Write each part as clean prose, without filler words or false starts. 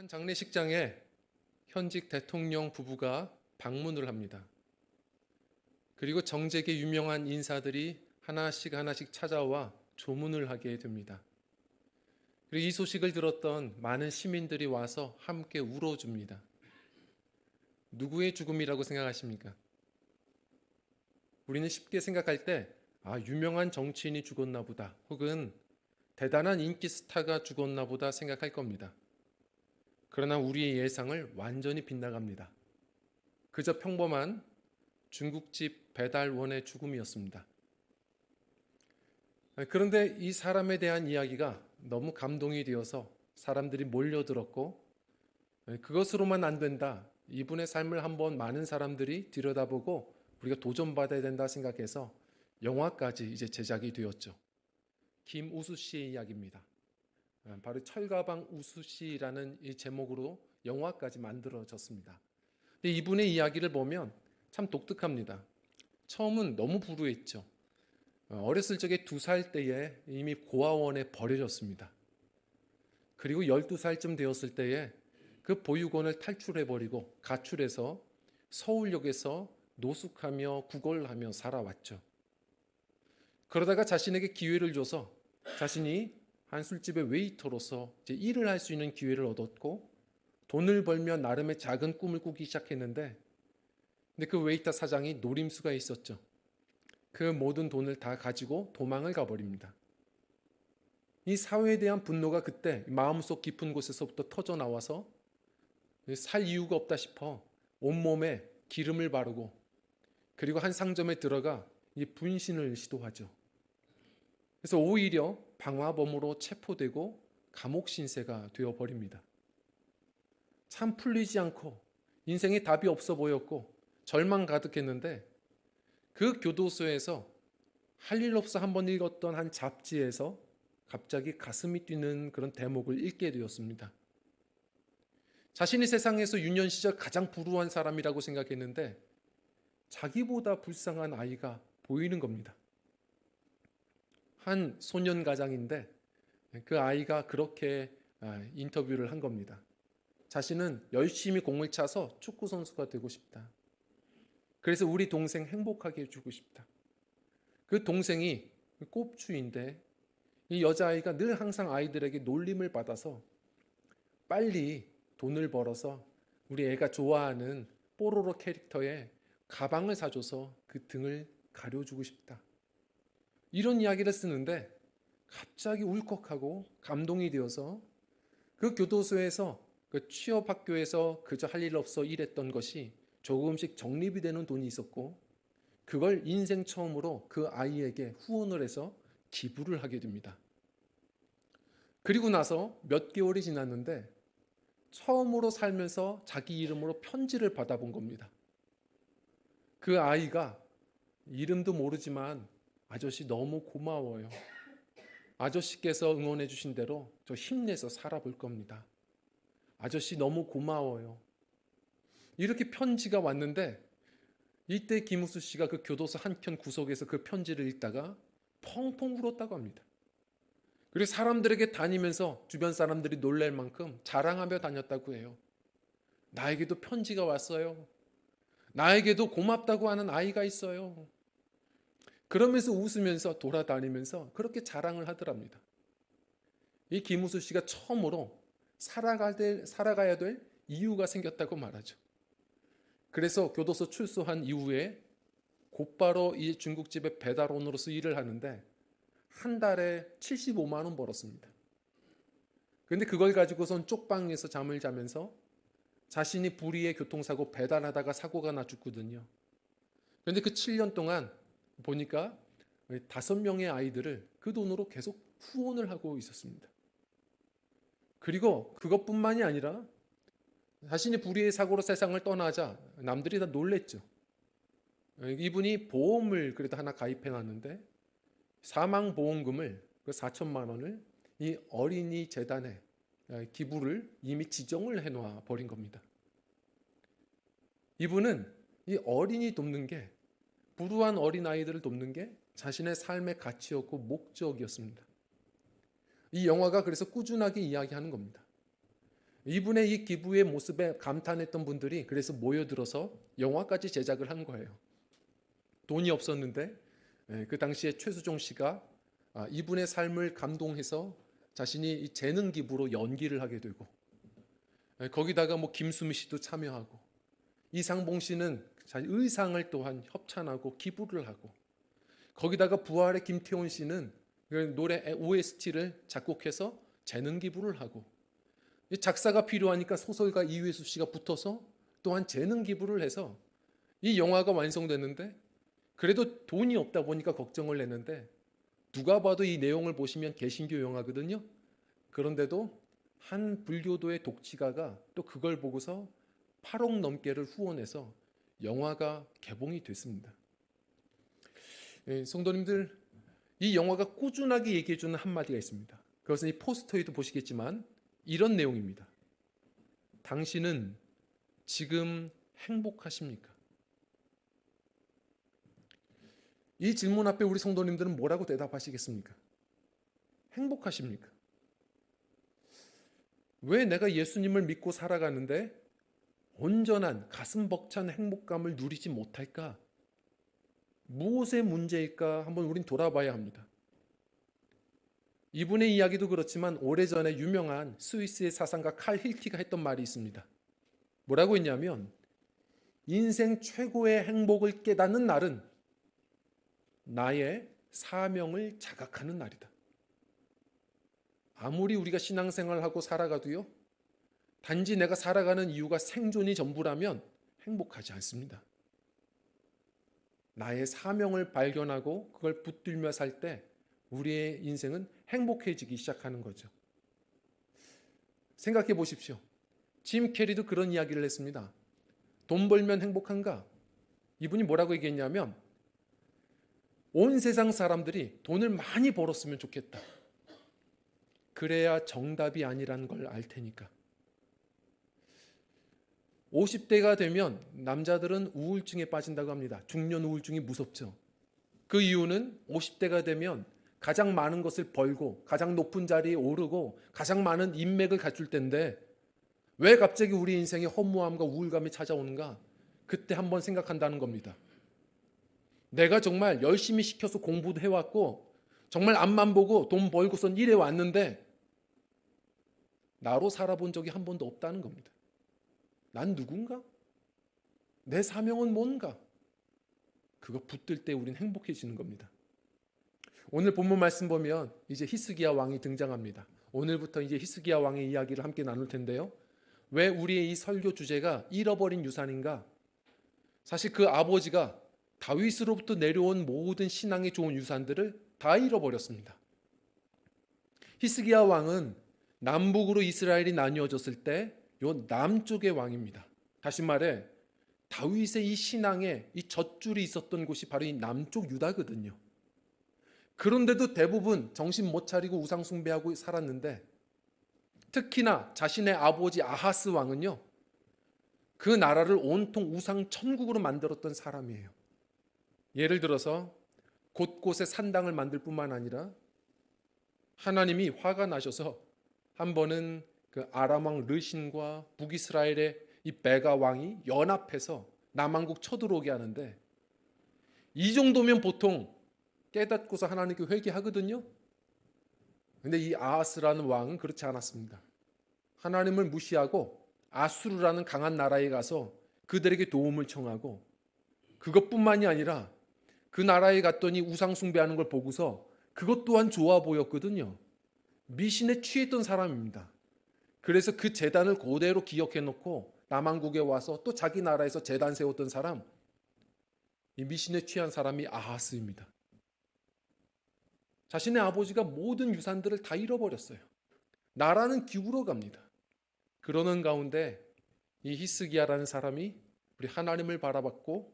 한 장례식장에 현직 대통령 부부가 방문을 합니다. 그리고 정재계 유명한 인사들이 하나씩 찾아와 조문을 하게 됩니다. 그리고 이 소식을 들었던 많은 시민들이 와서 함께 울어줍니다. 누구의 죽음이라고 생각하십니까? 우리는 쉽게 생각할 때, 유명한 정치인이 죽었나 보다, 혹은 대단한 인기 스타가 죽었나 보다 생각할 겁니다. 그러나 우리의 예상을 완전히 빗나갑니다. 그저 평범한 중국집 배달원의 죽음이었습니다. 그런데 이 사람에 대한 이야기가 너무 감동이 되어서 사람들이 몰려들었고, 그것으로만 안 된다. 이분의 삶을 한번 많은 사람들이 들여다보고 우리가 도전받아야 된다 생각해서 영화까지 이제 제작이 되었죠. 김우수 씨의 이야기입니다. 바로 철가방 우수 씨라는 이 제목으로 영화까지 만들어졌습니다. 근데 이분의 이야기를 보면 참 독특합니다. 처음은 너무 불우했죠. 어렸을 적에 2살 때에 이미 고아원에 버려졌습니다. 그리고 12살쯤 되었을 때에 그 보육원을 탈출해버리고 가출해서 서울역에서 노숙하며 구걸하며 살아왔죠. 그러다가 자신에게 기회를 줘서 자신이 한 술집의 웨이터로서 이제 일을 할 수 있는 기회를 얻었고, 돈을 벌며 나름의 작은 꿈을 꾸기 시작했는데, 근데 그 웨이터 사장이 노림수가 있었죠. 그 모든 돈을 다 가지고 도망을 가버립니다. 이 사회에 대한 분노가 그때 마음속 깊은 곳에서부터 터져 나와서 살 이유가 없다 싶어 온몸에 기름을 바르고, 그리고 한 상점에 들어가 이 분신을 시도하죠. 그래서 오히려 방화범으로 체포되고 감옥 신세가 되어버립니다. 참 풀리지 않고 인생에 답이 없어 보였고 절망 가득했는데, 그 교도소에서 할 일 없어 한번 읽었던 한 잡지에서 갑자기 가슴이 뛰는 그런 대목을 읽게 되었습니다. 자신이 세상에서 유년 시절 가장 불우한 사람이라고 생각했는데 자기보다 불쌍한 아이가 보이는 겁니다. 한 소년 가장인데 그 아이가 그렇게 인터뷰를 한 겁니다. 자신은 열심히 공을 차서 축구 선수가 되고 싶다. 그래서 우리 동생 행복하게 해주고 싶다. 그 동생이 꼽추인데 이 여자아이가 늘 항상 아이들에게 놀림을 받아서 빨리 돈을 벌어서 우리 애가 좋아하는 뽀로로 캐릭터의 가방을 사줘서 그 등을 가려주고 싶다. 이런 이야기를 쓰는데 갑자기 울컥하고 감동이 되어서 그 교도소에서 그 취업학교에서 그저 할 일 없어 일했던 것이 조금씩 적립이 되는 돈이 있었고, 그걸 인생 처음으로 그 아이에게 후원을 해서 기부를 하게 됩니다. 그리고 나서 몇 개월이 지났는데 처음으로 살면서 자기 이름으로 편지를 받아본 겁니다. 그 아이가 이름도 모르지만 아저씨 너무 고마워요. 아저씨께서 응원해 주신 대로 저 힘내서 살아볼 겁니다. 아저씨 너무 고마워요. 이렇게 편지가 왔는데 이때 김우수 씨가 그 교도소 한켠 구석에서 그 편지를 읽다가 펑펑 울었다고 합니다. 그리고 사람들에게 다니면서 주변 사람들이 놀랄 만큼 자랑하며 다녔다고 해요. 나에게도 편지가 왔어요. 나에게도 고맙다고 하는 아이가 있어요. 그러면서 웃으면서 돌아다니면서 그렇게 자랑을 하더랍니다. 이 김우수 씨가 처음으로 살아가야 될 이유가 생겼다고 말하죠. 그래서 교도소 출소한 이후에 곧바로 이 중국집의 배달원으로서 일을 하는데 한 달에 75만 원 벌었습니다. 그런데 그걸 가지고선 쪽방에서 잠을 자면서 자신이 불의의 교통사고 배달하다가 사고가 나 죽거든요. 그런데 그 7년 동안 보니까 5명의 아이들을 그 돈으로 계속 후원을 하고 있었습니다. 그리고 그것뿐만이 아니라 자신이 불의의 사고로 세상을 떠나자 남들이 다 놀랬죠. 이분이 보험을 그래도 하나 가입해 놨는데 사망보험금을 그 4천만 원을 이 어린이 재단에 기부를 이미 지정을 해놔 버린 겁니다. 이분은 이 어린이 돕는 게, 불우한 어린아이들을 돕는 게 자신의 삶의 가치였고 목적이었습니다. 이 영화가 그래서 꾸준하게 이야기하는 겁니다. 이분의 이 기부의 모습에 감탄했던 분들이 그래서 모여들어서 영화까지 제작을 한 거예요. 돈이 없었는데 그 당시에 최수종 씨가 이분의 삶을 감동해서 자신이 이 재능 기부로 연기를 하게 되고, 거기다가 뭐 김수미 씨도 참여하고, 이상봉 씨는 자기 의상을 또한 협찬하고 기부를 하고, 거기다가 부활의 김태훈 씨는 그 노래 OST를 작곡해서 재능 기부를 하고, 작사가 필요하니까 소설가 이회수 씨가 붙어서 또한 재능 기부를 해서 이 영화가 완성됐는데, 그래도 돈이 없다 보니까 걱정을 했는데, 누가 봐도 이 내용을 보시면 개신교 영화거든요. 그런데도 한 불교도의 독치가가 또 그걸 보고서 8억 넘게를 후원해서 영화가 개봉이 됐습니다. 성도님들, 이 영화가 꾸준하게 얘기해주는 한마디가 있습니다. 그것은 이 포스터에도 보시겠지만 이런 내용입니다. 당신은 지금 행복하십니까? 이 질문 앞에 우리 성도님들은 뭐라고 대답하시겠습니까? 행복하십니까? 왜 내가 예수님을 믿고 살아가는데 온전한 가슴 벅찬 행복감을 누리지 못할까? 무엇의 문제일까? 한번 우린 돌아봐야 합니다. 이분의 이야기도 그렇지만 오래전에 유명한 스위스의 사상가 칼 힐티가 했던 말이 있습니다. 뭐라고 했냐면, 인생 최고의 행복을 깨닫는 날은 나의 사명을 자각하는 날이다. 아무리 우리가 신앙생활을 하고 살아가도요, 단지 내가 살아가는 이유가 생존이 전부라면 행복하지 않습니다. 나의 사명을 발견하고 그걸 붙들며 살 때 우리의 인생은 행복해지기 시작하는 거죠. 생각해 보십시오. 짐 캐리도 그런 이야기를 했습니다. 돈 벌면 행복한가? 이분이 뭐라고 얘기했냐면, 온 세상 사람들이 돈을 많이 벌었으면 좋겠다. 그래야 정답이 아니라는 걸 알 테니까. 50대가 되면 남자들은 우울증에 빠진다고 합니다. 중년 우울증이 무섭죠. 그 이유는 50대가 되면 가장 많은 것을 벌고 가장 높은 자리에 오르고 가장 많은 인맥을 갖출 때인데, 왜 갑자기 우리 인생에 허무함과 우울감이 찾아오는가? 그때 한번 생각한다는 겁니다. 내가 정말 열심히 시켜서 공부도 해왔고 정말 앞만 보고 돈 벌고선 일해 왔는데 나로 살아본 적이 한 번도 없다는 겁니다. 난 누군가? 내 사명은 뭔가? 그거 붙들 때 우린 행복해지는 겁니다. 오늘 본문 말씀 보면 이제 히스기야 왕이 등장합니다. 오늘부터 이제 히스기야 왕의 이야기를 함께 나눌 텐데요. 왜 우리의 이 설교 주제가 잃어버린 유산인가? 사실 그 아버지가 다윗으로부터 내려온 모든 신앙의 좋은 유산들을 다 잃어버렸습니다. 히스기야 왕은 남북으로 이스라엘이 나뉘어졌을 때 요 남쪽의 왕입니다. 다시 말해 다윗의 이 신앙에 이 젖줄이 있었던 곳이 바로 이 남쪽 유다거든요. 그런데도 대부분 정신 못 차리고 우상 숭배하고 살았는데, 특히나 자신의 아버지 아하스 왕은요, 그 나라를 온통 우상 천국으로 만들었던 사람이에요. 예를 들어서 곳곳에 산당을 만들 뿐만 아니라 하나님이 화가 나셔서 한 번은 그 아람 왕 르신과 북이스라엘의 이 베가 왕이 연합해서 남왕국 쳐들어오게 하는데, 이 정도면 보통 깨닫고서 하나님께 회개하거든요. 근데 이 아하스라는 왕은 그렇지 않았습니다. 하나님을 무시하고 아수르라는 강한 나라에 가서 그들에게 도움을 청하고, 그것뿐만이 아니라 그 나라에 갔더니 우상 숭배하는 걸 보고서 그것 또한 좋아 보였거든요. 미신에 취했던 사람입니다. 그래서 그 제단을 그대로 기억해 놓고 남왕국에 와서 또 자기 나라에서 제단 세웠던 사람, 이 미신에 취한 사람이 아하스입니다. 자신의 아버지가 모든 유산들을 다 잃어버렸어요. 나라는 기울어 갑니다. 그러는 가운데 이 히스기야라는 사람이 우리 하나님을 바라봤고,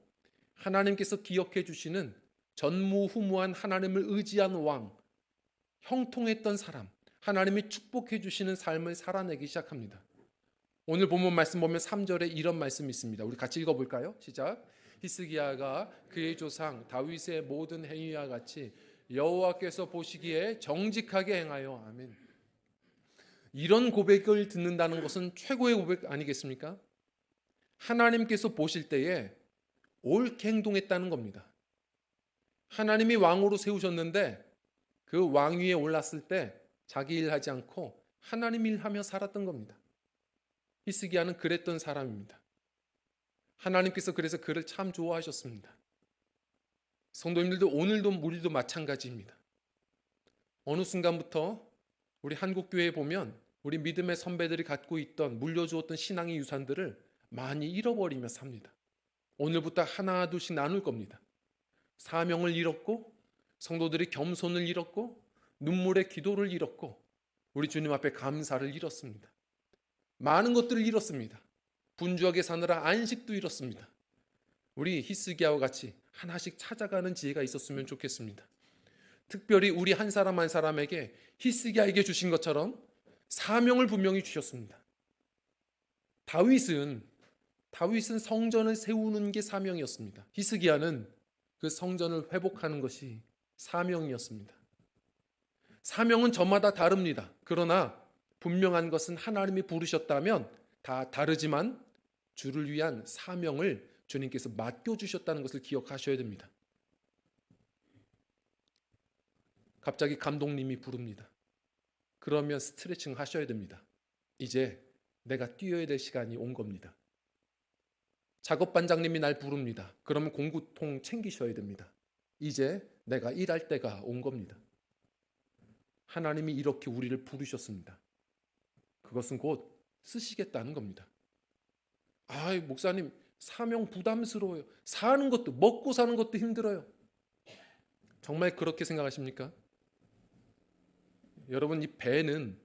하나님께서 기억해 주시는 전무후무한 하나님을 의지한 왕, 형통했던 사람, 하나님이 축복해 주시는 삶을 살아내기 시작합니다. 오늘 본문 말씀 보면 3절에 이런 말씀이 있습니다. 우리 같이 읽어볼까요? 시작. 히스기야가 그의 조상 다윗의 모든 행위와 같이 여호와께서 보시기에 정직하게 행하여, 아멘. 이런 고백을 듣는다는 것은 최고의 고백 아니겠습니까? 하나님께서 보실 때에 옳게 행동했다는 겁니다. 하나님이 왕으로 세우셨는데 그 왕위에 올랐을 때 자기 일하지 않고 하나님 일하며 살았던 겁니다. 히스기야는 그랬던 사람입니다. 하나님께서 그래서 그를 참 좋아하셨습니다. 성도님들도 오늘도 우리도 마찬가지입니다. 어느 순간부터 우리 한국교회에 보면 우리 믿음의 선배들이 갖고 있던 물려주었던 신앙의 유산들을 많이 잃어버리며 삽니다. 오늘부터 하나 둘씩 나눌 겁니다. 사명을 잃었고 성도들이 겸손을 잃었고 눈물의 기도를 잃었고 우리 주님 앞에 감사를 잃었습니다. 많은 것들을 잃었습니다. 분주하게 사느라 안식도 잃었습니다. 우리 히스기야와 같이 하나씩 찾아가는 지혜가 있었으면 좋겠습니다. 특별히 우리 한 사람 한 사람에게 히스기야에게 주신 것처럼 사명을 분명히 주셨습니다. 다윗은 성전을 세우는 게 사명이었습니다. 히스기야는 그 성전을 회복하는 것이 사명이었습니다. 사명은 저마다 다릅니다. 그러나 분명한 것은 하나님이 부르셨다면 다 다르지만 주를 위한 사명을 주님께서 맡겨주셨다는 것을 기억하셔야 됩니다. 갑자기 감독님이 부릅니다. 그러면 스트레칭 하셔야 됩니다. 이제 내가 뛰어야 될 시간이 온 겁니다. 작업반장님이 날 부릅니다. 그러면 공구통 챙기셔야 됩니다. 이제 내가 일할 때가 온 겁니다. 하나님이 이렇게 우리를 부르셨습니다. 그것은 곧 쓰시겠다는 겁니다. 목사님 사명 부담스러워요. 사는 것도 먹고 사는 것도 힘들어요. 정말 그렇게 생각하십니까? 여러분 이 배는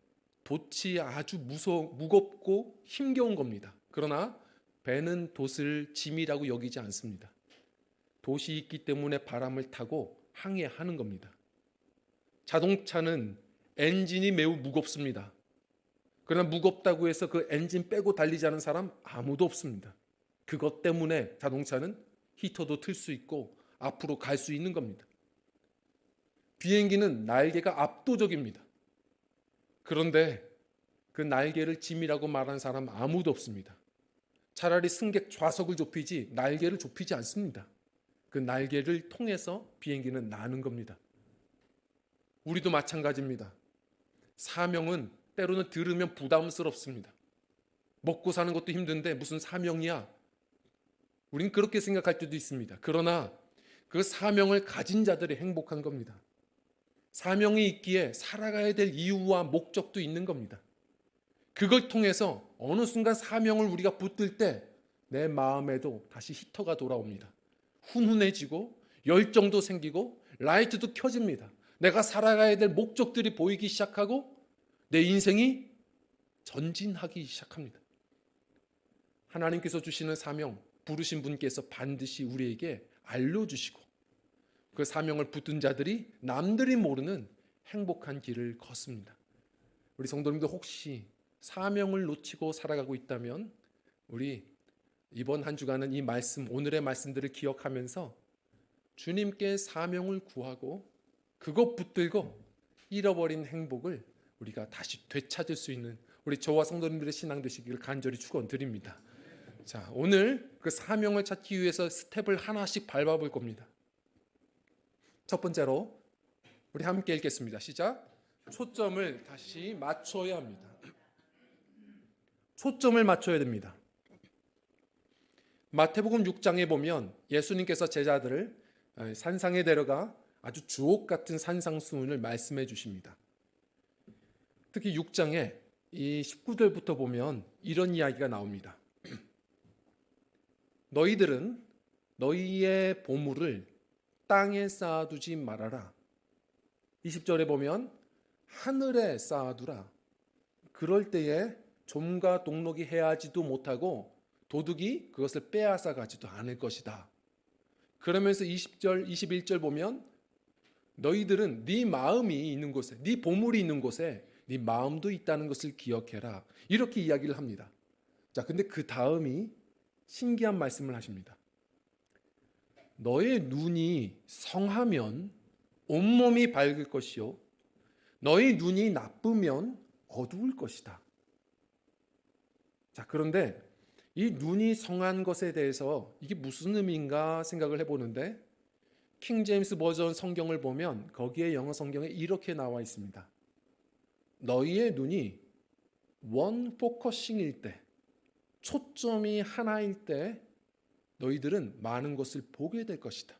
돛이 아주 무겁고 힘겨운 겁니다. 그러나 배는 돛을 짐이라고 여기지 않습니다. 돛이 있기 때문에 바람을 타고 항해하는 겁니다. 자동차는 엔진이 매우 무겁습니다. 그러나 무겁다고 해서 그 엔진 빼고 달리지 않은 사람 아무도 없습니다. 그것 때문에 자동차는 히터도 틀 수 있고 앞으로 갈 수 있는 겁니다. 비행기는 날개가 압도적입니다. 그런데 그 날개를 짐이라고 말하는 사람 아무도 없습니다. 차라리 승객 좌석을 좁히지 날개를 좁히지 않습니다. 그 날개를 통해서 비행기는 나는 겁니다. 우리도 마찬가지입니다. 사명은 때로는 들으면 부담스럽습니다. 먹고 사는 것도 힘든데 무슨 사명이야? 우린 그렇게 생각할 때도 있습니다. 그러나 그 사명을 가진 자들이 행복한 겁니다. 사명이 있기에 살아가야 될 이유와 목적도 있는 겁니다. 그걸 통해서 어느 순간 사명을 우리가 붙들 때 내 마음에도 다시 히터가 돌아옵니다. 훈훈해지고 열정도 생기고 라이트도 켜집니다. 내가 살아가야 될 목적들이 보이기 시작하고 내 인생이 전진하기 시작합니다. 하나님께서 주시는 사명, 부르신 분께서 반드시 우리에게 알려주시고 그 사명을 붙든 자들이 남들이 모르는 행복한 길을 걷습니다. 우리 성도님들 혹시 사명을 놓치고 살아가고 있다면 우리 이번 한 주간은 이 말씀, 오늘의 말씀들을 기억하면서 주님께 사명을 구하고 그것 붙들고 잃어버린 행복을 우리가 다시 되찾을 수 있는 우리 저와 성도님들의 신앙 되시기를 간절히 축원드립니다. 자, 오늘 그 사명을 찾기 위해서 스텝을 하나씩 밟아볼 겁니다. 첫 번째로 우리 함께 읽겠습니다. 시작. 초점을 다시 맞춰야 합니다. 초점을 맞춰야 됩니다. 마태복음 6장에 보면 예수님께서 제자들을 산상에 데려가 아주 주옥 같은 산상수훈을 말씀해 주십니다. 특히 6장에 이 19절부터 보면 이런 이야기가 나옵니다. 너희들은 너희의 보물을 땅에 쌓아두지 말아라. 20절에 보면 하늘에 쌓아두라. 그럴 때에 좀과 동록이 해하지도 못하고 도둑이 그것을 빼앗아 가지도 않을 것이다. 그러면서 20절, 21절 보면 너희들은 네 마음이 있는 곳에, 네 보물이 있는 곳에 네 마음도 있다는 것을 기억해라. 이렇게 이야기를 합니다. 자, 근데 그 다음이 신기한 말씀을 하십니다. 너의 눈이 성하면 온몸이 밝을 것이요 너의 눈이 나쁘면 어두울 것이다. 자, 그런데 이 눈이 성한 것에 대해서 이게 무슨 의미인가 생각을 해보는데, 킹 제임스 버전 성경을 보면 거기에 영어 성경에 이렇게 나와 있습니다. 너희의 눈이 원 포커싱일 때, 초점이 하나일 때 너희들은 많은 것을 보게 될 것이다.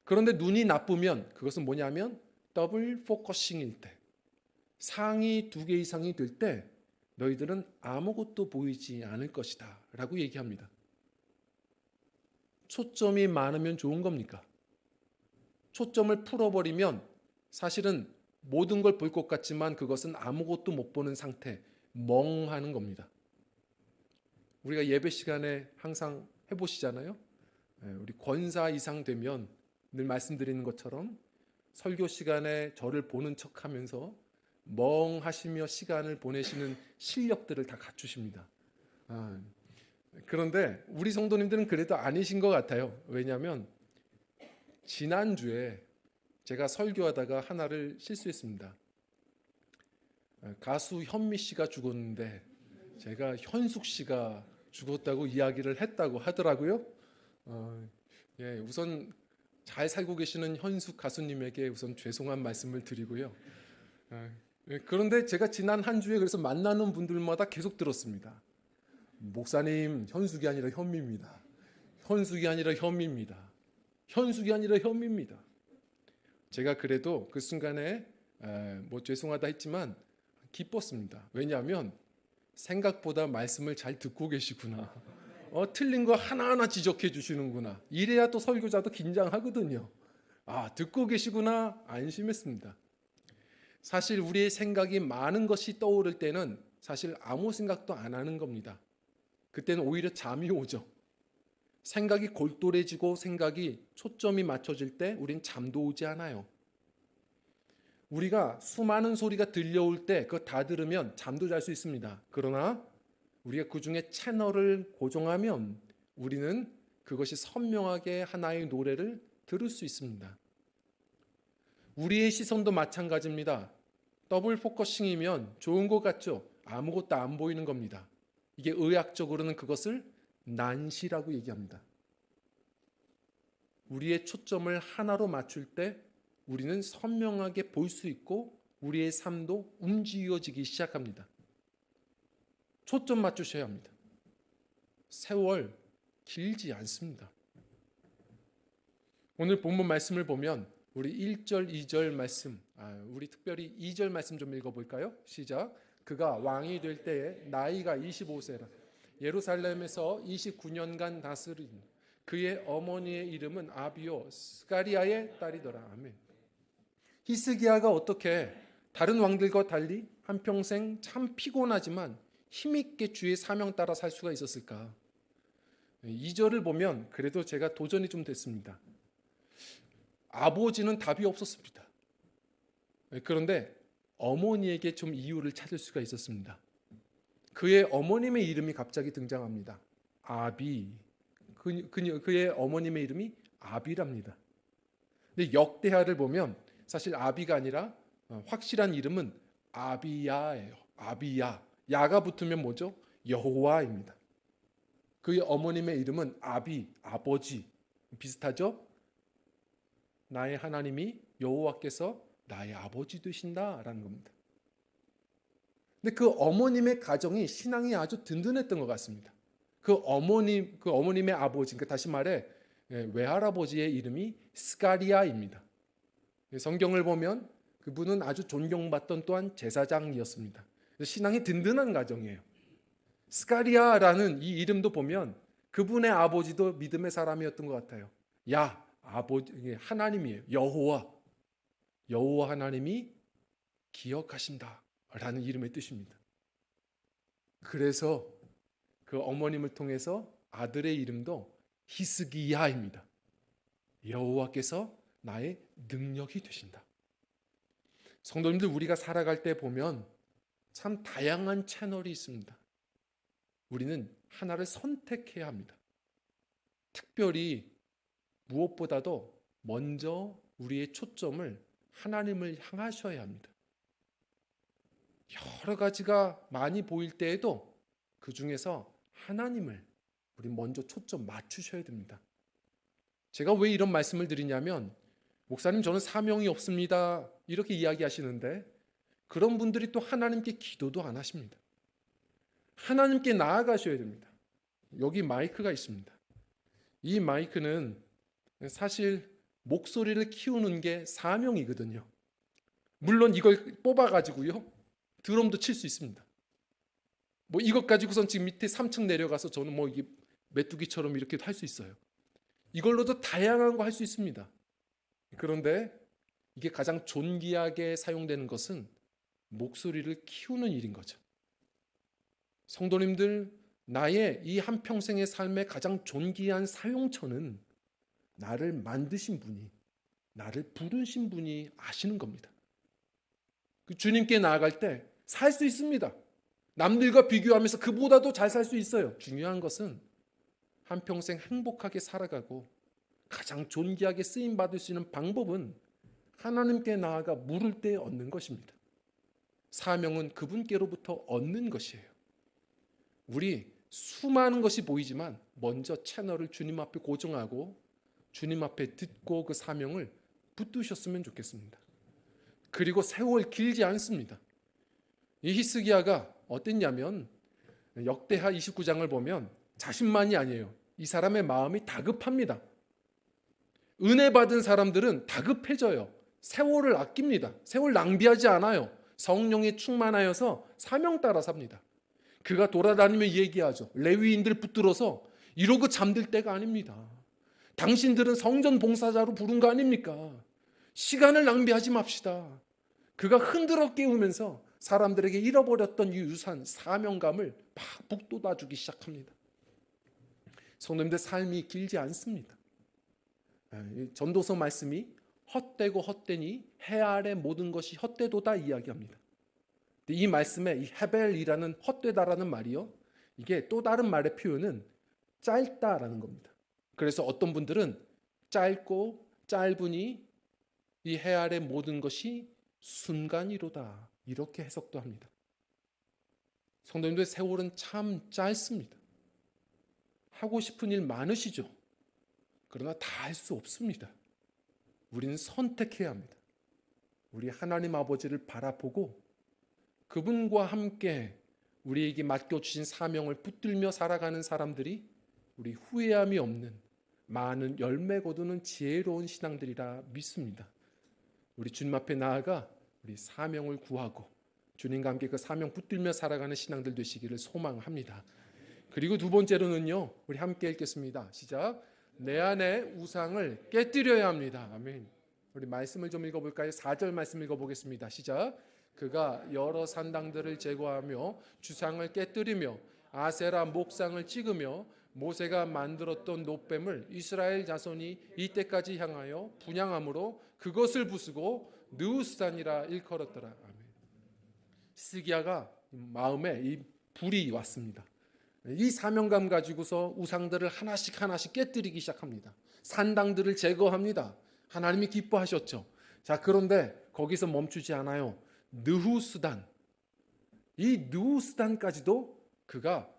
그런데 눈이 나쁘면 그것은 뭐냐면 더블 포커싱일 때, 상이 2개 이상이 될 때 너희들은 아무것도 보이지 않을 것이다 라고 얘기합니다. 초점이 많으면 좋은 겁니까? 초점을 풀어버리면 사실은 모든 걸 볼 것 같지만 그것은 아무것도 못 보는 상태, 멍하는 겁니다. 우리가 예배 시간에 항상 해보시잖아요. 우리 권사 이상 되면 늘 말씀드리는 것처럼 설교 시간에 저를 보는 척하면서 멍하시며 시간을 보내시는 실력들을 다 갖추십니다. 그런데 우리 성도님들은 그래도 아니신 것 같아요. 왜냐하면 지난주에 제가 설교하다가 하나를 실수했습니다. 가수 현미 씨가 죽었는데 제가 현숙 씨가 죽었다고 이야기를 했다고 하더라고요. 우선 잘 살고 계시는 현숙 가수님에게 우선 죄송한 말씀을 드리고요. 그런데 제가 지난 한 주에 그래서 만나는 분들마다 계속 들었습니다. 목사님, 현숙이 아니라 현미입니다. 현숙이 아니라 현미입니다. 현숙이 아니라 현미입니다. 제가 그래도 그 순간에 죄송하다 했지만 기뻤습니다. 왜냐하면 생각보다 말씀을 잘 듣고 계시구나. 틀린 거 하나하나 지적해 주시는구나. 이래야 또 설교자도 긴장하거든요. 듣고 계시구나. 안심했습니다. 사실 우리의 생각이 많은 것이 떠오를 때는 사실 아무 생각도 안 하는 겁니다. 그때는 오히려 잠이 오죠. 생각이 골똘해지고 생각이 초점이 맞춰질 때 우린 잠도 오지 않아요. 우리가 수많은 소리가 들려올 때 그거 다 들으면 잠도 잘 수 있습니다. 그러나 우리가 그 중에 채널을 고정하면 우리는 그것이 선명하게 하나의 노래를 들을 수 있습니다. 우리의 시선도 마찬가지입니다. 더블 포커싱이면 좋은 것 같죠? 아무것도 안 보이는 겁니다. 이게 의학적으로는 그것을 난시라고 얘기합니다. 우리의 초점을 하나로 맞출 때 우리는 선명하게 볼 수 있고 우리의 삶도 움직여지기 시작합니다. 초점 맞추셔야 합니다. 세월 길지 않습니다. 오늘 본문 말씀을 보면 우리 1절, 2절 말씀, 우리 특별히 2절 말씀 좀 읽어볼까요? 시작. 그가 왕이 될 때에 나이가 25세라 예루살렘에서 29년간 다스린 그의 어머니의 이름은 아비요 스가리아의 딸이더라. 아멘. 히스기야가 어떻게 다른 왕들과 달리 한평생 참 피곤하지만 힘있게 주의 사명 따라 살 수가 있었을까? 2절을 보면 그래도 제가 도전이 좀 됐습니다. 아버지는 답이 없었습니다. 그런데 어머니에게 좀 이유를 찾을 수가 있었습니다. 그의 어머님의 이름이 갑자기 등장합니다. 아비. 그의 어머님의 이름이 아비랍니다. 근데 역대하를 보면 사실 아비가 아니라 확실한 이름은 아비야예요. 아비야. 야가 붙으면 뭐죠? 여호와입니다. 그의 어머님의 이름은 아비, 아버지. 비슷하죠? 나의 하나님이 여호와께서 나의 아버지 되신다라는 겁니다. 근데 그 어머님의 가정이 신앙이 아주 든든했던 것 같습니다. 그 어머님의 아버지, 그러니까 다시 말해 외할아버지의 이름이 스가리아입니다. 성경을 보면 그분은 아주 존경받던 또한 제사장이었습니다. 신앙이 든든한 가정이에요. 스가리아라는 이 이름도 보면 그분의 아버지도 믿음의 사람이었던 것 같아요. 아버지 하나님이에요. 여호와 하나님이 기억하신다라는 이름의 뜻입니다. 그래서 그 어머님을 통해서 아들의 이름도 히스기야입니다. 여호와께서 나의 능력이 되신다. 성도님들, 우리가 살아갈 때 보면 참 다양한 채널이 있습니다. 우리는 하나를 선택해야 합니다. 특별히 무엇보다도 먼저 우리의 초점을 하나님을 향하셔야 합니다. 여러 가지가 많이 보일 때에도 그 중에서 하나님을 우리 먼저 초점 맞추셔야 됩니다. 제가 왜 이런 말씀을 드리냐면, 목사님 저는 사명이 없습니다 이렇게 이야기하시는데, 그런 분들이 또 하나님께 기도도 안 하십니다. 하나님께 나아가셔야 됩니다. 여기 마이크가 있습니다. 이 마이크는 사실 목소리를 키우는 게 사명이거든요. 물론 이걸 뽑아가지고요 드럼도 칠 수 있습니다. 뭐 이것 가지고선 지금 밑에 3층 내려가서 저는 뭐 이게 메뚜기처럼 이렇게 할 수 있어요. 이걸로도 다양한 거 할 수 있습니다. 그런데 이게 가장 존귀하게 사용되는 것은 목소리를 키우는 일인 거죠. 성도님들, 나의 이 한평생의 삶의 가장 존귀한 사용처는 나를 만드신 분이, 나를 부르신 분이 아시는 겁니다. 그 주님께 나아갈 때 살 수 있습니다. 남들과 비교하면서 그보다도 잘 살 수 있어요. 중요한 것은 한평생 행복하게 살아가고 가장 존귀하게 쓰임받을 수 있는 방법은 하나님께 나아가 물을 때 얻는 것입니다. 사명은 그분께로부터 얻는 것이에요. 우리 수많은 것이 보이지만 먼저 채널을 주님 앞에 고정하고 주님 앞에 듣고 그 사명을 붙드셨으면 좋겠습니다. 그리고 세월 길지 않습니다. 이 히스기야가 어땠냐면, 역대하 29장을 보면 자신만이 아니에요. 이 사람의 마음이 다급합니다. 은혜 받은 사람들은 다급해져요. 세월을 아낍니다. 세월 낭비하지 않아요. 성령에 충만하여서 사명 따라 삽니다. 그가 돌아다니며 얘기하죠. 레위인들 붙들어서 이러고 잠들 때가 아닙니다. 당신들은 성전 봉사자로 부른 거 아닙니까? 시간을 낭비하지 맙시다. 그가 흔들어 깨우면서 사람들에게 잃어버렸던 이 유산, 사명감을 막 북돋아주기 시작합니다. 성도님들, 삶이 길지 않습니다. 전도서 말씀이 헛되고 헛되니 해 아래 모든 것이 헛되도다 이야기합니다. 이 말씀에 이 헤벨이라는 헛되다라는 말이요, 이게 또 다른 말의 표현은 짧다라는 겁니다. 그래서 어떤 분들은 짧고 짧으니 이 해 아래 모든 것이 순간이로다 이렇게 해석도 합니다. 성도님들, 세월은 참 짧습니다. 하고 싶은 일 많으시죠? 그러나 다 할 수 없습니다. 우리는 선택해야 합니다. 우리 하나님 아버지를 바라보고 그분과 함께 우리에게 맡겨주신 사명을 붙들며 살아가는 사람들이 우리 후회함이 없는 많은 열매 거두는 지혜로운 신앙들이라 믿습니다. 우리 주님 앞에 나아가 우리 사명을 구하고 주님과 함께 그 사명 붙들며 살아가는 신앙들 되시기를 소망합니다. 그리고 두 번째로는요, 우리 함께 읽겠습니다. 시작. 내 안에 우상을 깨뜨려야 합니다. 아멘. 우리 말씀을 좀 읽어볼까요? 4절 말씀 읽어보겠습니다. 시작. 그가 여러 산당들을 제거하며 주상을 깨뜨리며 아세라 목상을 찍으며 모세가 만들었던 놋뱀을 이스라엘 자손이 이때까지 향하여 분향함으로 그것을 부수고 느우스단이라 일컬었더라. 아멘. 히스기야가 마음에 이 불이 왔습니다. 이 사명감 가지고서 우상들을 하나씩 하나씩 깨뜨리기 시작합니다. 산당들을 제거합니다. 하나님이 기뻐하셨죠. 자, 그런데 거기서 멈추지 않아요. 느후스단, 이 느후스단까지도 그가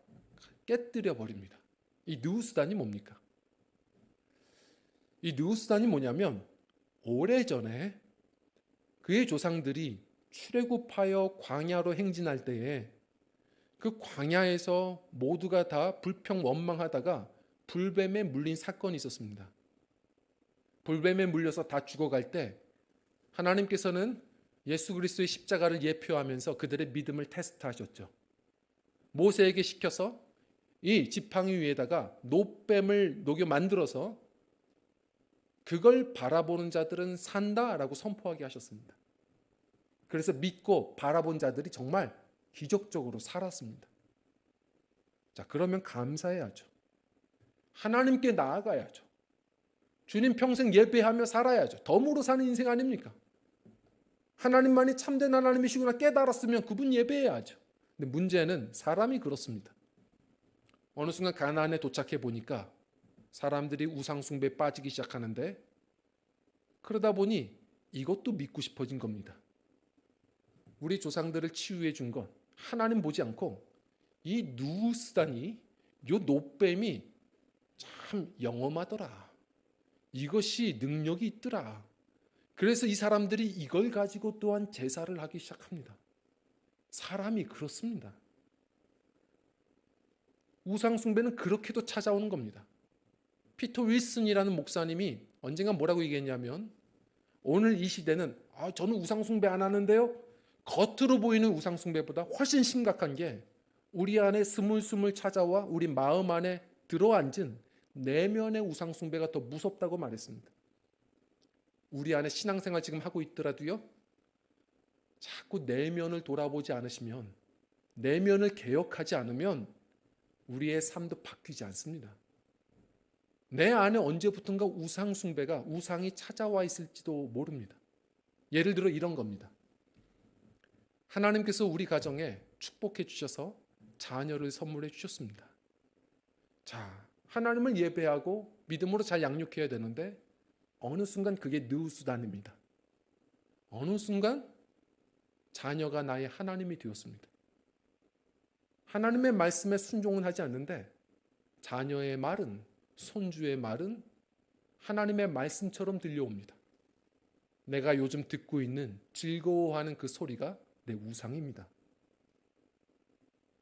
깨뜨려 버립니다. 이 느후스단이 뭡니까? 이 느후스단이 뭐냐면, 오래전에 그의 조상들이 출애굽하여 광야로 행진할 때에 그 광야에서 모두가 다 불평원망하다가 불뱀에 물린 사건이 있었습니다. 불뱀에 물려서 다 죽어갈 때 하나님께서는 예수 그리스도의 십자가를 예표하면서 그들의 믿음을 테스트하셨죠. 모세에게 시켜서 이 지팡이 위에다가 놋뱀을 녹여 만들어서 그걸 바라보는 자들은 산다라고 선포하게 하셨습니다. 그래서 믿고 바라본 자들이 정말 기적적으로 살았습니다. 자, 그러면 감사해야죠. 하나님께 나아가야죠. 주님 평생 예배하며 살아야죠. 덤으로 사는 인생 아닙니까? 하나님만이 참된 하나님이시구나 깨달았으면 그분 예배해야죠. 근데 문제는 사람이 그렇습니다. 어느 순간 가나안에 도착해 보니까 사람들이 우상 숭배에 빠지기 시작하는데, 그러다 보니 이것도 믿고 싶어진 겁니다. 우리 조상들을 치유해 준 건 하나님 보지 않고 이 누우스단이, 요 노뱀이 참 영험하더라. 이것이 능력이 있더라. 그래서 이 사람들이 이걸 가지고 또한 제사를 하기 시작합니다. 사람이 그렇습니다. 우상숭배는 그렇게도 찾아오는 겁니다. 피터 윌슨이라는 목사님이 언젠가 뭐라고 얘기했냐면, 오늘 이 시대는 저는 우상숭배 안 하는데요, 겉으로 보이는 우상숭배보다 훨씬 심각한 게 우리 안에 스물스물 찾아와 우리 마음 안에 들어앉은 내면의 우상숭배가 더 무섭다고 말했습니다. 우리 안에 신앙생활 지금 하고 있더라도요, 자꾸 내면을 돌아보지 않으시면, 내면을 개혁하지 않으면 우리의 삶도 바뀌지 않습니다. 내 안에 언제부턴가 우상숭배가, 우상이 찾아와 있을지도 모릅니다. 예를 들어 이런 겁니다. 하나님께서 우리 가정에 축복해 주셔서 자녀를 선물해 주셨습니다. 자, 하나님을 예배하고 믿음으로 잘 양육해야 되는데 어느 순간 그게 느우수단입니다. 어느 순간 자녀가 나의 하나님이 되었습니다. 하나님의 말씀에 순종은 하지 않는데 자녀의 말은, 손주의 말은 하나님의 말씀처럼 들려옵니다. 내가 요즘 듣고 있는 즐거워하는 그 소리가 내 우상입니다.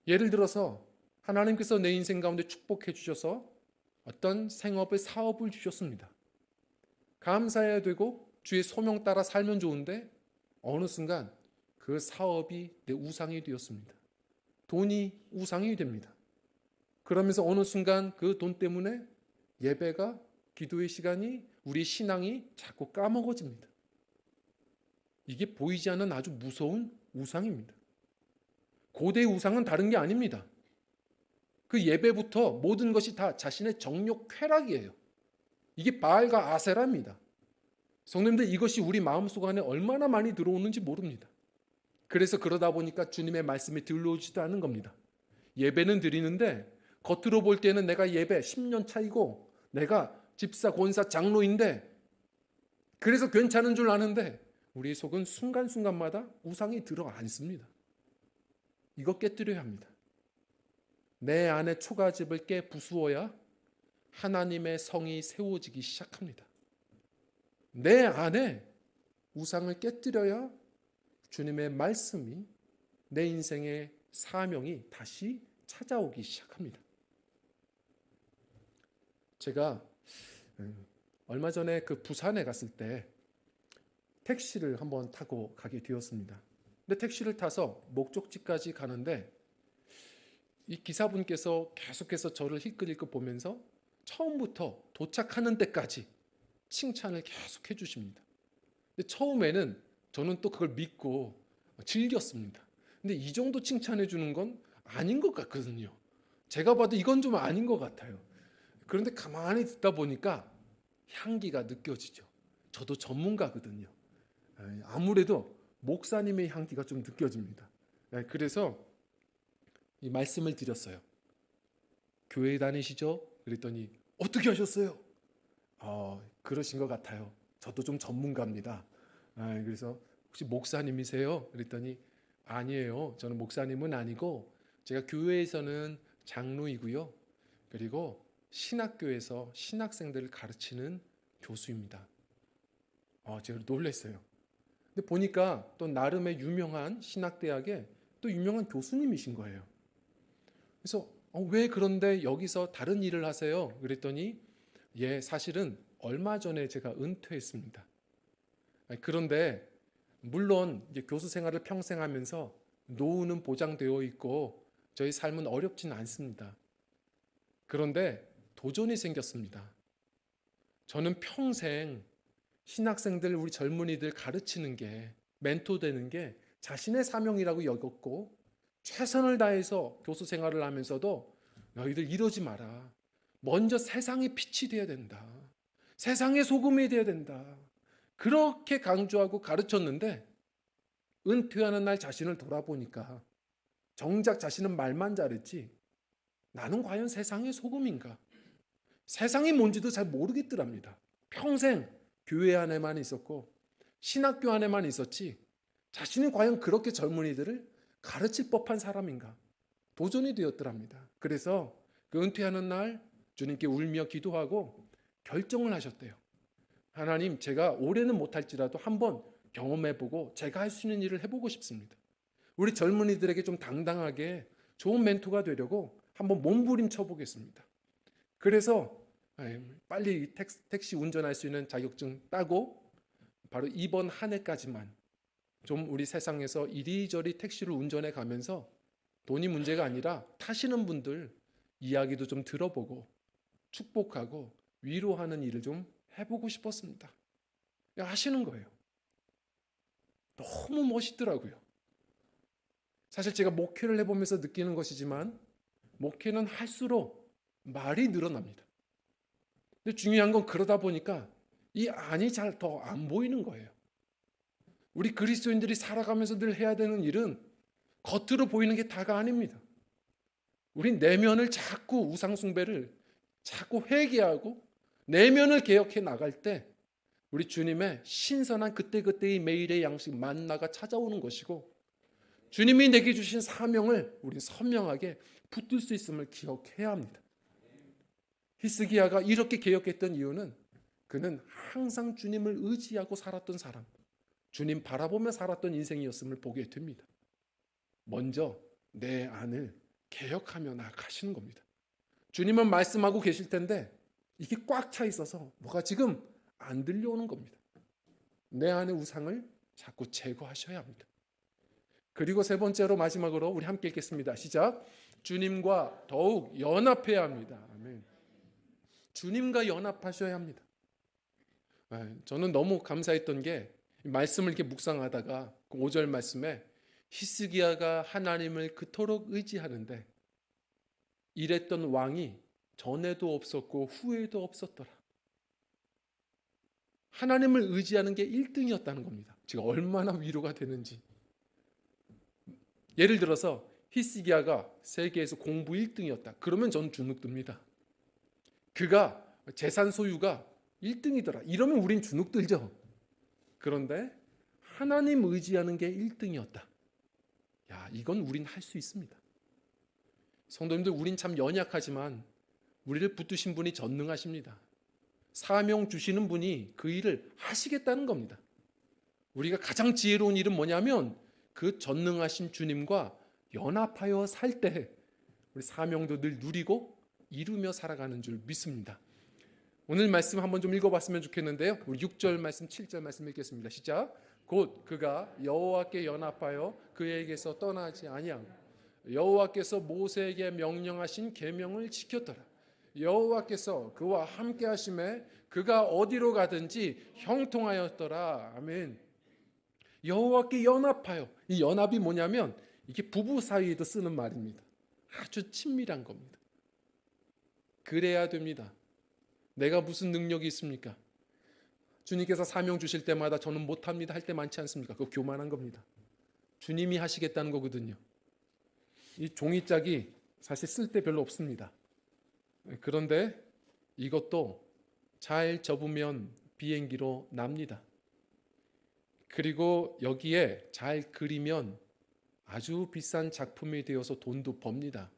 예를 들어서 하나님께서 내 인생 가운데 축복해 주셔서 어떤 생업을, 사업을 주셨습니다. 감사해야 되고 주의 소명 따라 살면 좋은데 어느 순간 그 사업이 내 우상이 되었습니다. 돈이 우상이 됩니다. 그러면서 어느 순간 그 돈 때문에 예배가, 기도의 시간이, 우리 신앙이 자꾸 까먹어집니다. 이게 보이지 않는 아주 무서운 우상입니다. 고대의 우상은 다른 게 아닙니다. 그 예배부터 모든 것이 다 자신의 정욕 쾌락이에요. 이게 바알과 아세라입니다. 성도님들, 이것이 우리 마음속 안에 얼마나 많이 들어오는지 모릅니다. 그래서 그러다 보니까 주님의 말씀이 들려오지도 않은 겁니다. 예배는 드리는데 겉으로 볼 때는 내가 예배 10년 차이고 내가 집사, 권사, 장로인데 그래서 괜찮은 줄 아는데 우리 속은 순간순간마다 우상이 들어앉습니다. 이거 깨뜨려야 합니다. 내 안에 초가집을 깨 부수어야 하나님의 성이 세워지기 시작합니다. 내 안에 우상을 깨뜨려야 주님의 말씀이, 내 인생의 사명이 다시 찾아오기 시작합니다. 제가 얼마 전에 그 부산에 갔을 때 택시를 한번 타고 가게 되었습니다. 근데 택시를 타서 목적지까지 가는데 이 기사분께서 계속해서 저를 힐끗힐끗 보면서 처음부터 도착하는 데까지 칭찬을 계속 해주십니다. 근데 처음에는 저는 또 그걸 믿고 즐겼습니다. 근데 이 정도 칭찬해 주는 건 아닌 것 같거든요. 제가 봐도 이건 좀 아닌 것 같아요. 그런데 가만히 듣다 보니까 향기가 느껴지죠. 저도 전문가거든요. 아무래도 목사님의 향기가 좀 느껴집니다. 그래서 이 말씀을 드렸어요. 교회 다니시죠? 그랬더니 어떻게 하셨어요? 그러신 것 같아요. 저도 좀 전문가입니다. 그래서 혹시 목사님이세요? 그랬더니 아니에요. 저는 목사님은 아니고 제가 교회에서는 장로이고요. 그리고 신학교에서 신학생들을 가르치는 교수입니다. 제가 놀랐어요. 근데 보니까 또 나름의 유명한 신학대학에 또 유명한 교수님이신 거예요. 그래서 왜 그런데 여기서 다른 일을 하세요? 그랬더니 사실은 얼마 전에 제가 은퇴했습니다. 그런데 물론 이제 교수 생활을 평생 하면서 노후는 보장되어 있고 저희 삶은 어렵지는 않습니다. 그런데 도전이 생겼습니다. 저는 평생 신학생들, 우리 젊은이들 가르치는 게, 멘토되는 게 자신의 사명이라고 여겼고 최선을 다해서 교수 생활을 하면서도 너희들 이러지 마라. 먼저 세상의 빛이 돼야 된다. 세상의 소금이 돼야 된다. 그렇게 강조하고 가르쳤는데 은퇴하는 날 자신을 돌아보니까 정작 자신은 말만 잘했지 나는 과연 세상의 소금인가? 세상이 뭔지도 잘 모르겠더랍니다. 평생 교회 안에만 있었고 신학교 안에만 있었지 자신이 과연 그렇게 젊은이들을 가르칠 법한 사람인가? 도전이 되었더랍니다. 그래서 그 은퇴하는 날 주님께 울며 기도하고 결정을 하셨대요. 하나님, 제가 올해는 못할지라도 한번 경험해보고 제가 할 수 있는 일을 해보고 싶습니다. 우리 젊은이들에게 좀 당당하게 좋은 멘토가 되려고 한번 몸부림쳐 보겠습니다. 그래서 빨리 택시 운전할 수 있는 자격증 따고 바로 이번 한 해까지만 좀 우리 세상에서 이리저리 택시를 운전해 가면서 돈이 문제가 아니라 타시는 분들 이야기도 좀 들어보고 축복하고 위로하는 일을 좀 해보고 싶었습니다. 하시는 거예요. 너무 멋있더라고요. 사실 제가 목회를 해보면서 느끼는 것이지만 목회는 할수록 말이 늘어납니다. 근데 중요한 건 그러다 보니까 이 안이 잘 더 안 보이는 거예요. 우리 그리스도인들이 살아가면서 늘 해야 되는 일은 겉으로 보이는 게 다가 아닙니다. 우린 내면을 자꾸 우상숭배를 자꾸 회개하고 내면을 개혁해 나갈 때 우리 주님의 신선한 그때그때의 매일의 양식 만나가 찾아오는 것이고 주님이 내게 주신 사명을 우리 선명하게 붙들 수 있음을 기억해야 합니다. 히스기야가 이렇게 개혁했던 이유는 그는 항상 주님을 의지하고 살았던 사람, 주님 바라보며 살았던 인생이었음을 보게 됩니다. 먼저 내 안을 개혁하며 나아가시는 겁니다. 주님은 말씀하고 계실 텐데 이게 꽉 차 있어서 뭐가 지금 안 들려오는 겁니다. 내 안의 우상을 자꾸 제거하셔야 합니다. 그리고 세 번째로 마지막으로 우리 함께 읽겠습니다. 시작. 주님과 더욱 연합해야 합니다. 아멘. 주님과 연합하셔야 합니다. 저는 너무 감사했던 게 말씀을 이렇게 묵상하다가 그 5절 말씀에 히스기야가 하나님을 그토록 의지하는데 이랬던 왕이 전에도 없었고 후에도 없었더라. 하나님을 의지하는 게 1등이었다는 겁니다. 지금 얼마나 위로가 되는지. 예를 들어서 히스기야가 세계에서 공부 1등이었다. 그러면 전 주눅 듭니다. 그가 재산 소유가 1등이더라. 이러면 우린 주눅 들죠. 그런데 하나님 의지하는 게 1등이었다. 야, 이건 우린 할 수 있습니다. 성도님들, 우린 참 연약하지만 우리를 붙드신 분이 전능하십니다. 사명 주시는 분이 그 일을 하시겠다는 겁니다. 우리가 가장 지혜로운 일은 뭐냐면 그 전능하신 주님과 연합하여 살 때 우리 사명도 늘 누리고 이루며 살아가는 줄 믿습니다. 오늘 말씀 한번 좀 읽어봤으면 좋겠는데요. 우리 6절 말씀, 7절 말씀 읽겠습니다. 시작. 곧 그가 여호와께 연합하여 그에게서 떠나지 아니하고 여호와께서 모세에게 명령하신 계명을 지켰더라. 여호와께서 그와 함께 하심에 그가 어디로 가든지 형통하였더라. 아멘. 여호와께 연합하여. 이 연합이 뭐냐면 이게 부부 사이에도 쓰는 말입니다. 아주 친밀한 겁니다. 그래야 됩니다. 내가 무슨 능력이 있습니까? 주님께서 사명 주실 때마다 저는 못합니다 할 때 많지 않습니까? 그거 교만한 겁니다. 주님이 하시겠다는 거거든요. 이 종이짝이 사실 쓸 때 별로 없습니다. 그런데 이것도 잘 접으면 비행기로 납니다. 그리고 여기에 잘 그리면 아주 비싼 작품이 되어서 돈도 법니다.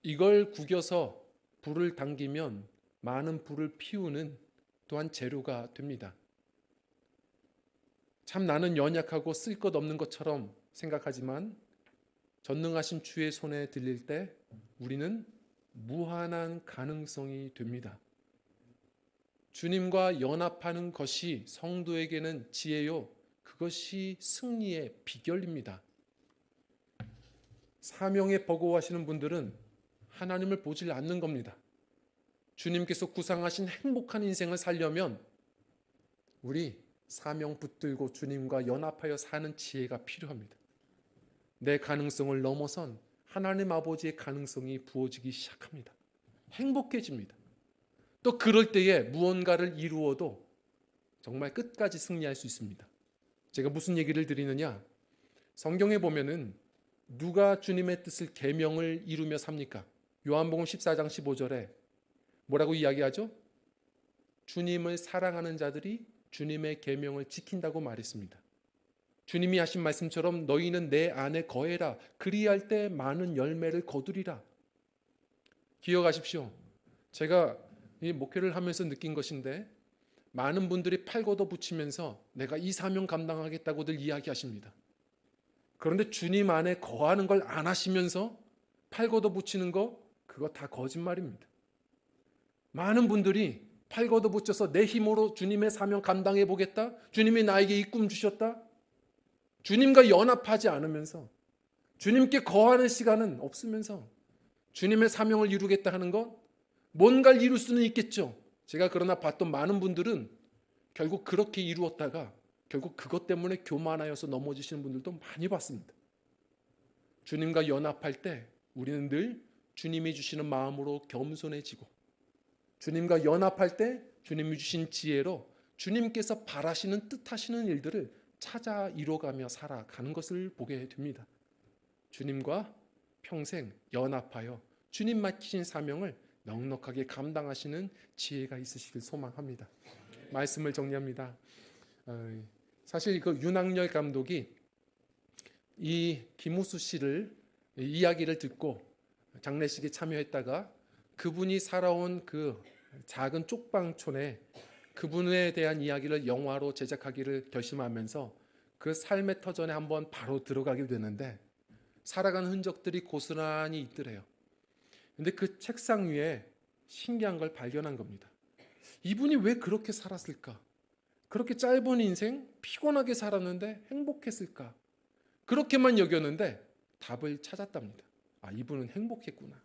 이걸 구겨서 불을 당기면 많은 불을 피우는 또한 재료가 됩니다. 참 나는 연약하고 쓸 것 없는 것처럼 생각하지만 전능하신 주의 손에 들릴 때 우리는 무한한 가능성이 됩니다. 주님과 연합하는 것이 성도에게는 지혜요, 그것이 승리의 비결입니다. 사명에 버거워하시는 분들은 하나님을 보질 않는 겁니다. 주님께서 구상하신 행복한 인생을 살려면 우리 사명 붙들고 주님과 연합하여 사는 지혜가 필요합니다. 내 가능성을 넘어선 하나님 아버지의 가능성이 부어지기 시작합니다. 행복해집니다. 또 그럴 때에 무언가를 이루어도 정말 끝까지 승리할 수 있습니다. 제가 무슨 얘기를 드리느냐? 성경에 보면은 누가 주님의 뜻을 계명을 이루며 삽니까? 요한복음 14장 15절에 뭐라고 이야기하죠? 주님을 사랑하는 자들이 주님의 계명을 지킨다고 말했습니다. 주님이 하신 말씀처럼 너희는 내 안에 거해라. 그리할 때 많은 열매를 거두리라. 기억하십시오. 제가 이 목회를 하면서 느낀 것인데 많은 분들이 팔 걷어 붙이면서 내가 이 사명 감당하겠다고들 이야기하십니다. 그런데 주님 안에 거하는 걸 안 하시면서 팔 걷어 붙이는 거 그거 다 거짓말입니다. 많은 분들이 팔 걷어 붙여서 내 힘으로 주님의 사명 감당해 보겠다. 주님이 나에게 이 꿈 주셨다. 주님과 연합하지 않으면서 주님께 거하는 시간은 없으면서 주님의 사명을 이루겠다 하는 것 뭔가를 이룰 수는 있겠죠. 제가 그러나 봤던 많은 분들은 결국 그렇게 이루었다가 결국 그것 때문에 교만하여서 넘어지시는 분들도 많이 봤습니다. 주님과 연합할 때 우리는 늘 주님이 주시는 마음으로 겸손해지고 주님과 연합할 때 주님이 주신 지혜로 주님께서 바라시는 뜻하시는 일들을 찾아 이뤄가며 살아가는 것을 보게 됩니다. 주님과 평생 연합하여 주님 맡기신 사명을 넉넉하게 감당하시는 지혜가 있으시길 소망합니다. 말씀을 정리합니다. 사실 그 윤학열 감독이 이 김우수 씨를 이야기를 듣고 장례식에 참여했다가 그분이 살아온 그 작은 쪽방촌에 그분에 대한 이야기를 영화로 제작하기를 결심하면서 그 삶의 터전에 한번 바로 들어가게 되는데 살아가는 흔적들이 고스란히 있더래요. 근데 그 책상 위에 신기한 걸 발견한 겁니다. 이분이 왜 그렇게 살았을까? 그렇게 짧은 인생 피곤하게 살았는데 행복했을까? 그렇게만 여겼는데 답을 찾았답니다. 아, 이분은 행복했구나.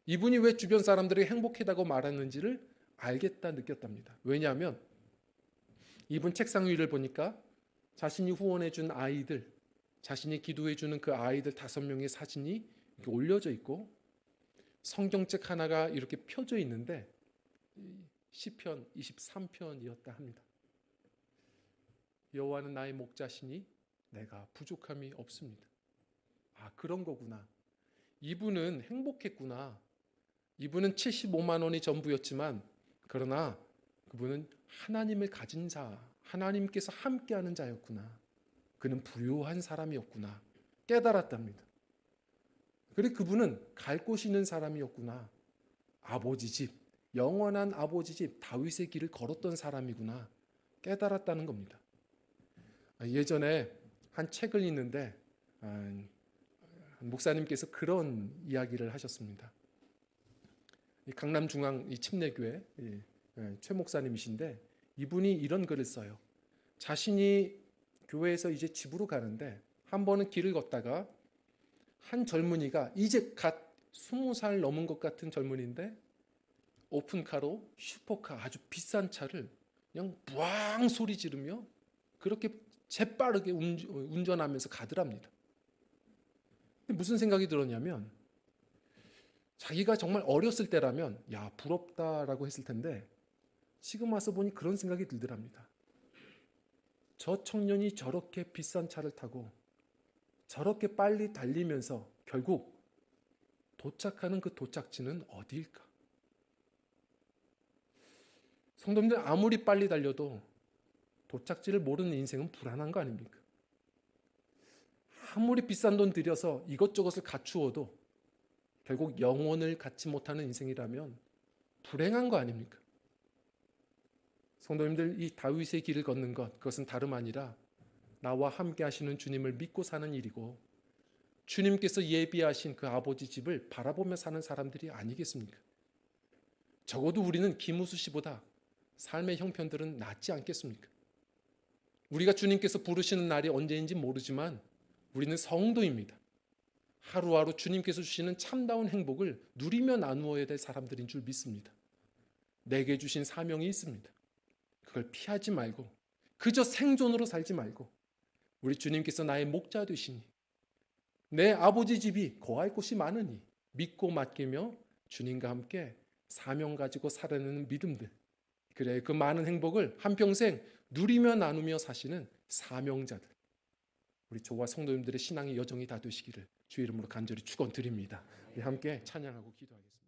이분이 왜 주변 사람들이 행복하다고 말하는지를 알겠다 느꼈답니다. 왜냐하면 이분 책상 위를 보니까 자신이 후원해 준 아이들, 자신이 기도해 주는 그 아이들 5명의 사진이 이렇게 올려져 있고 성경책 하나가 이렇게 펴져 있는데 시편 23편이었다 합니다. 여호와는 나의 목자시니 내가 부족함이 없습니다. 아, 그런 거구나. 이분은 행복했구나. 이분은 75만 원이 전부였지만 그러나 그분은 하나님을 가진 자, 하나님께서 함께하는 자였구나. 그는 부유한 사람이었구나. 깨달았답니다. 그리고 그분은 갈 곳이 있는 사람이었구나. 아버지 집, 영원한 아버지 집 다윗의 길을 걸었던 사람이구나. 깨달았다는 겁니다. 예전에 한 책을 읽는데 목사님께서 그런 이야기를 하셨습니다. 강남중앙 침례교회 최 목사님이신데 이분이 이런 글을 써요. 자신이 교회에서 이제 집으로 가는데 한 번은 길을 걷다가 한 젊은이가 이제 갓 20살 넘은 것 같은 젊은이인데 오픈카로 슈퍼카 아주 비싼 차를 그냥 부앙 소리 지르며 그렇게 재빠르게 운전하면서 가더랍니다. 근데 무슨 생각이 들었냐면 자기가 정말 어렸을 때라면 야 부럽다라고 했을 텐데 지금 와서 보니 그런 생각이 들더랍니다. 저 청년이 저렇게 비싼 차를 타고 저렇게 빨리 달리면서 결국 도착하는 그 도착지는 어디일까? 성도님들 아무리 빨리 달려도 도착지를 모르는 인생은 불안한 거 아닙니까? 아무리 비싼 돈 들여서 이것저것을 갖추어도 결국 영혼을 갖지 못하는 인생이라면 불행한 거 아닙니까? 성도님들 이 다윗의 길을 걷는 것 그것은 다름 아니라 나와 함께 하시는 주님을 믿고 사는 일이고 주님께서 예비하신 그 아버지 집을 바라보며 사는 사람들이 아니겠습니까? 적어도 우리는 김우수 씨보다 삶의 형편들은 낫지 않겠습니까? 우리가 주님께서 부르시는 날이 언제인지 모르지만 우리는 성도입니다. 하루하루 주님께서 주시는 참다운 행복을 누리며 나누어야 될 사람들인 줄 믿습니다. 내게 주신 사명이 있습니다. 그걸 피하지 말고 그저 생존으로 살지 말고 우리 주님께서 나의 목자 되시니 내 아버지 집이 거할 곳이 많으니 믿고 맡기며 주님과 함께 사명 가지고 살아내는 믿음들 그래 그 많은 행복을 한평생 누리며 나누며 사시는 사명자들 우리 저와 성도님들의 신앙의 여정이 다 되시기를 주의 이름으로 간절히 축원드립니다. 우리 함께 찬양하고 기도하겠습니다.